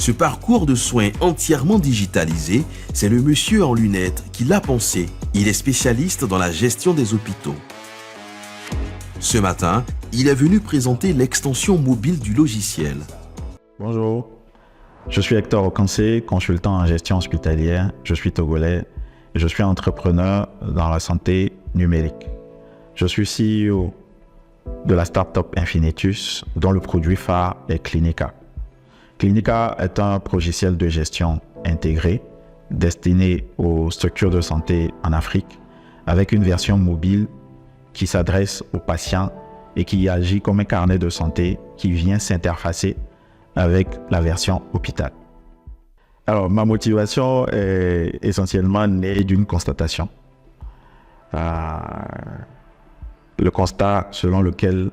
Ce parcours de soins entièrement digitalisé, c'est le monsieur en lunettes qui l'a pensé. Il est spécialiste dans la gestion des hôpitaux. Ce matin, il est venu présenter l'extension mobile du logiciel. Bonjour, je suis Hector Okansé, consultant en gestion hospitalière. Je suis togolais et je suis entrepreneur dans la santé numérique. Je suis CEO de la start-up Infinitus, dont le produit phare est Clinica. Clinica est un logiciel de gestion intégré destiné aux structures de santé en Afrique avec une version mobile qui s'adresse aux patients et qui agit comme un carnet de santé qui vient s'interfacer avec la version hôpital. Alors, ma motivation est essentiellement née d'une constatation. Le constat selon lequel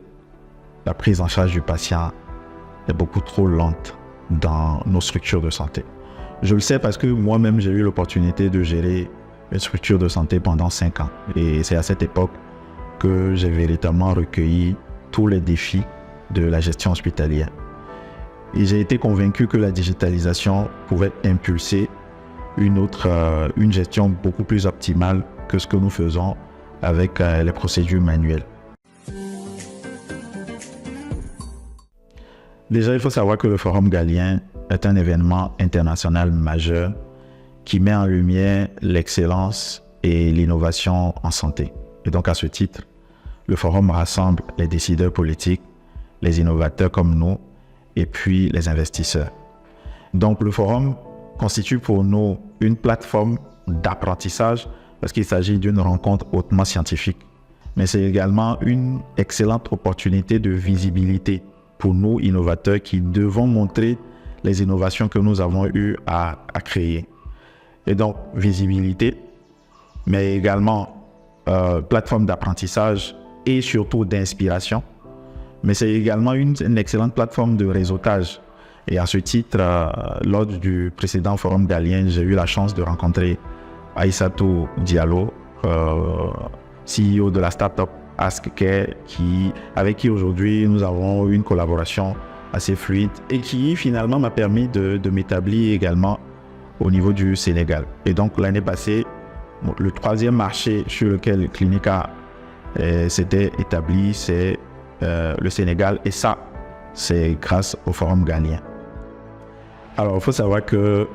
la prise en charge du patient est beaucoup trop lente dans nos structures de santé. Je le sais parce que moi-même, j'ai eu l'opportunité de gérer une structure de santé pendant 5 ans. Et c'est à cette époque que j'ai véritablement recueilli tous les défis de la gestion hospitalière. Et j'ai été convaincu que la digitalisation pouvait impulser une gestion beaucoup plus optimale que ce que nous faisons avec les procédures manuelles. Déjà, il faut savoir que le Forum Galien est un événement international majeur qui met en lumière l'excellence et l'innovation en santé. Et donc, à ce titre, le Forum rassemble les décideurs politiques, les innovateurs comme nous, et puis les investisseurs. Donc, le Forum constitue pour nous une plateforme d'apprentissage parce qu'il s'agit d'une rencontre hautement scientifique. Mais c'est également une excellente opportunité de visibilité pour nous, innovateurs, qui devons montrer les innovations que nous avons eu à créer. Et donc, visibilité, mais également plateforme d'apprentissage et surtout d'inspiration. Mais c'est également une excellente plateforme de réseautage. Et à ce titre, lors du précédent Forum Galien, j'ai eu la chance de rencontrer Aïssatou Diallo, CEO de la start-up AskCare, avec qui aujourd'hui nous avons une collaboration assez fluide et qui finalement m'a permis de m'établir également au niveau du Sénégal. Et donc l'année passée, le troisième marché sur lequel Clinica s'était établi, c'est le Sénégal, et ça, c'est grâce au Forum Galien. Alors, il faut savoir que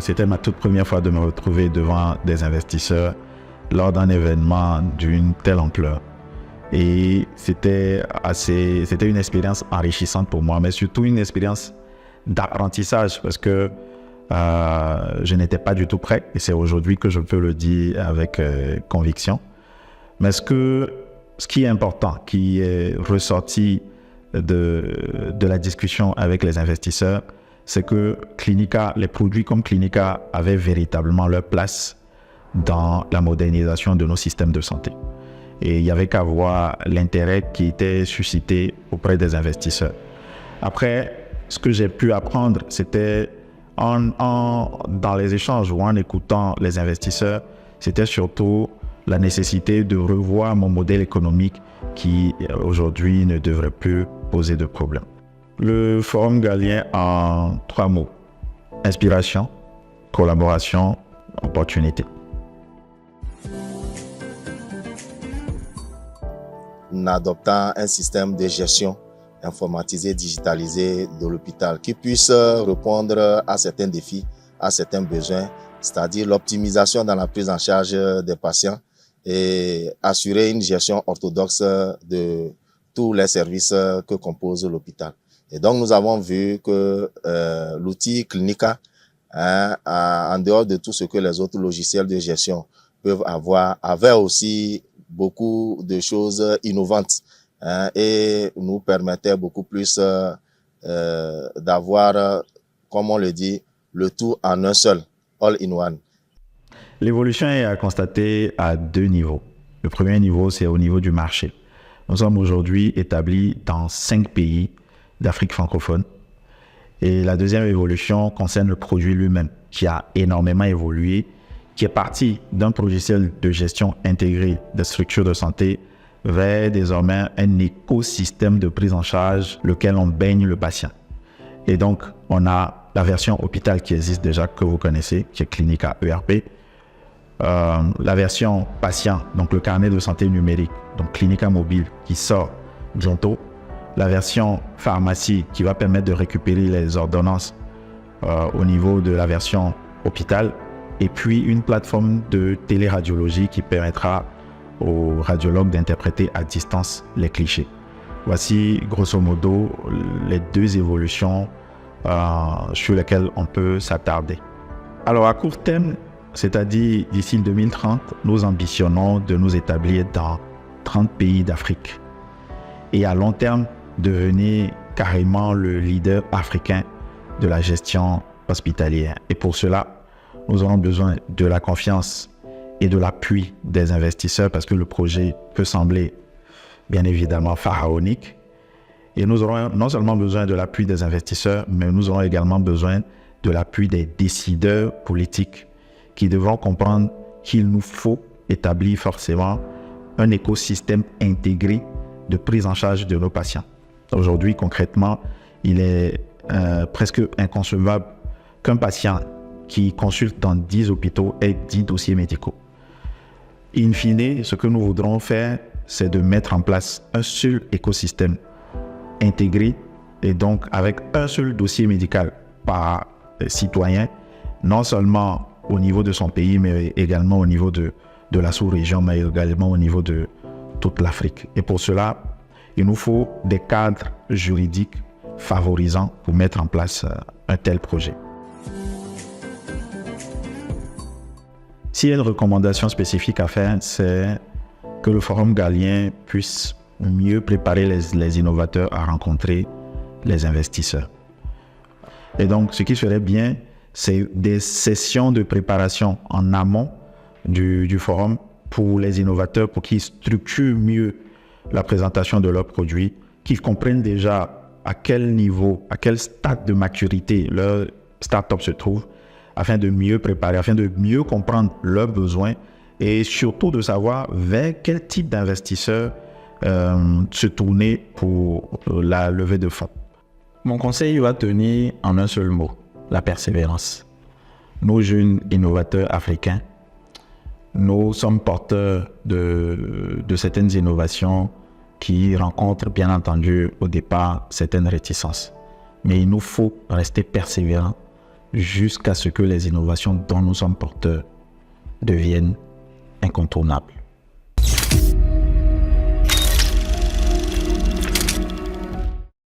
c'était ma toute première fois de me retrouver devant des investisseurs lors d'un événement d'une telle ampleur. Et c'était une expérience enrichissante pour moi, mais surtout une expérience d'apprentissage parce que je n'étais pas du tout prêt, et c'est aujourd'hui que je peux le dire avec conviction. Mais ce qui est important, qui est ressorti de la discussion avec les investisseurs, c'est que les produits comme Clinica avaient véritablement leur place dans la modernisation de nos systèmes de santé. Et il n'y avait qu'à voir l'intérêt qui était suscité auprès des investisseurs. Après, ce que j'ai pu apprendre, c'était dans les échanges ou en écoutant les investisseurs, c'était surtout la nécessité de revoir mon modèle économique qui aujourd'hui ne devrait plus poser de problème. Le Forum Galien en 3 mots: inspiration, collaboration, opportunité. En adoptant un système de gestion informatisé, digitalisé de l'hôpital qui puisse répondre à certains défis, à certains besoins, c'est-à-dire l'optimisation dans la prise en charge des patients et assurer une gestion orthodoxe de tous les services que compose l'hôpital. Et donc, nous avons vu que l'outil Clinica, en dehors de tout ce que les autres logiciels de gestion peuvent avoir, avait aussi beaucoup de choses innovantes et nous permettait beaucoup plus d'avoir, comme on le dit, le tout en un seul, all in one. L'évolution est à constater à 2 niveaux. Le premier niveau, c'est au niveau du marché. Nous sommes aujourd'hui établis dans 5 pays d'Afrique francophone. Et la deuxième évolution concerne le produit lui-même, qui a énormément évolué, qui est parti d'un logiciel de gestion intégrée des structures de santé vers désormais un écosystème de prise en charge lequel on baigne le patient. Et donc, on a la version hôpital qui existe déjà, que vous connaissez, qui est Clinica ERP. La version patient, donc le carnet de santé numérique, donc Clinica Mobile, qui sort bientôt. La version pharmacie, qui va permettre de récupérer les ordonnances au niveau de la version hôpital. Et puis une plateforme de téléradiologie qui permettra aux radiologues d'interpréter à distance les clichés. Voici grosso modo les deux évolutions sur lesquelles on peut s'attarder. Alors à court terme, c'est-à-dire d'ici 2030, nous ambitionnons de nous établir dans 30 pays d'Afrique. Et à long terme, devenir carrément le leader africain de la gestion hospitalière. Et pour cela, nous aurons besoin de la confiance et de l'appui des investisseurs parce que le projet peut sembler bien évidemment pharaonique. Et nous aurons non seulement besoin de l'appui des investisseurs, mais nous aurons également besoin de l'appui des décideurs politiques qui devront comprendre qu'il nous faut établir forcément un écosystème intégré de prise en charge de nos patients. Aujourd'hui, concrètement, il est presque inconcevable qu'un patient qui consulte dans 10 hôpitaux ait 10 dossiers médicaux. In fine, ce que nous voudrons faire, c'est de mettre en place un seul écosystème intégré et donc avec un seul dossier médical par citoyen, non seulement au niveau de son pays, mais également au niveau de la sous-région, mais également au niveau de toute l'Afrique. Et pour cela, il nous faut des cadres juridiques favorisants pour mettre en place un tel projet. S'il y a une recommandation spécifique à faire, c'est que le Forum Galien puisse mieux préparer les innovateurs à rencontrer les investisseurs. Et donc, ce qui serait bien, c'est des sessions de préparation en amont du forum pour les innovateurs, pour qu'ils structurent mieux la présentation de leurs produits, qu'ils comprennent déjà à quel niveau, à quel stade de maturité leur start-up se trouve, afin de mieux préparer, afin de mieux comprendre leurs besoins et surtout de savoir vers quel type d'investisseurs se tourner pour la levée de fonds. Mon conseil va tenir en un seul mot, la persévérance. Nos jeunes innovateurs africains, nous sommes porteurs de certaines innovations qui rencontrent bien entendu au départ certaines réticences. Mais il nous faut rester persévérants jusqu'à ce que les innovations dont nous sommes porteurs deviennent incontournables.